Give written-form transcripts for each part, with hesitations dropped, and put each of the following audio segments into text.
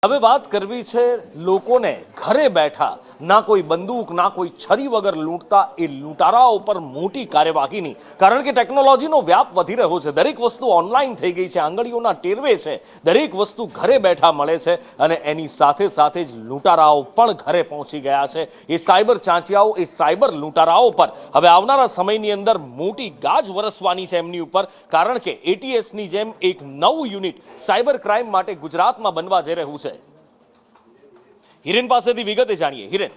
હવે વાત કરવી છે લોકોને ઘરે બેઠા ના કોઈ બંદૂક ના કોઈ છરી વગર લૂંટતા એ લૂંટારાઓ પર મોટી કાર્યવાહીની, કારણ કે ટેકનોલોજીનો વ્યાપ વધી રહ્યો છે. દરેક વસ્તુ ઓનલાઈન થઈ ગઈ છે, આંગળીઓના ટેરવે છે, દરેક વસ્તુ ઘરે બેઠા મળે છે અને એની સાથે સાથે જ લૂંટારાઓ પણ ઘરે પહોંચી ગયા છે. એ સાયબર ચાંચિયાઓ, એ સાયબર લૂંટારાઓ પર હવે આવનારા સમયની અંદર મોટી ગાજ વરસવાની છે એમની ઉપર, કારણ કે એટીએસની જેમ એક નવું યુનિટ સાયબર ક્રાઇમ માટે ગુજરાતમાં બનવા જઈ રહ્યું છે. હિરેન પાસેથી વિગતે જાણીએ. હિરેન,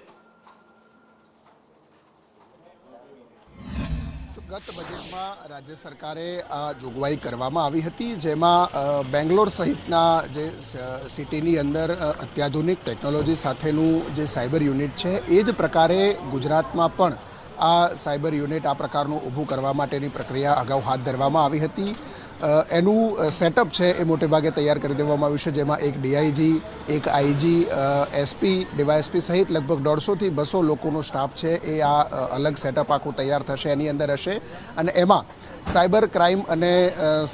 ગત બજેટમાં રાજ્ય સરકારે આ જોગવાઈ કરવામાં આવી હતી, જેમાં બેંગ્લોર સહિતના જે સિટીની અંદર અત્યાધુનિક ટેકનોલોજી સાથેનું જે સાયબર યુનિટ છે એ જ પ્રકારે ગુજરાતમાં પણ આ સાયબર યુનિટ આ પ્રકારનું ઊભું કરવા માટેની પ્રક્રિયા અગાઉ હાથ ધરવામાં આવી હતી. એનું સેટઅપ છે એ મોટેભાગે તૈયાર કરી દેવામાં આવ્યું છે, જેમાં એક ડીઆઈજી, એક આઈજી, એસપી, ડીવાયએસપી સહિત લગભગ 150થી 200 લોકોનો સ્ટાફ છે એ આ અલગ સેટઅપ આખું તૈયાર થશે, એની અંદર હશે. અને એમાં સાયબર ક્રાઇમ અને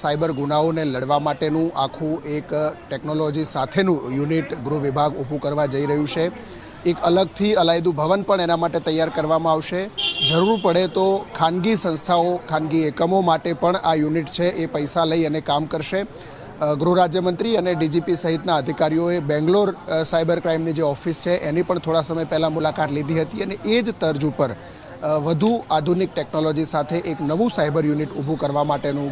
સાયબર ગુનાઓને લડવા માટેનું આખું એક ટેકનોલોજી સાથેનું યુનિટ ગૃહ વિભાગ ઊભું કરવા જઈ રહ્યું છે. એક અલગથી અલાયદું ભવન પણ એના માટે તૈયાર કરવામાં આવશે. જરૂર પડે તો ખાનગી સંસ્થાઓ, ખાનગી એકમો માટે પણ આ યુનિટ છે એ પૈસા લઈ અને કામ કરશે. ગૃહ રાજ્યમંત્રી અને ડીજીપી સહિતના અધિકારીઓએ બેંગ્લોર સાયબર ક્રાઇમની જે ઓફિસ છે એની પણ થોડા સમય પહેલાં મુલાકાત લીધી હતી અને એ જ તર્જ ઉપર વધુ આધુનિક ટેકનોલોજી સાથે એક નવું સાયબર યુનિટ ઊભું કરવા માટેનું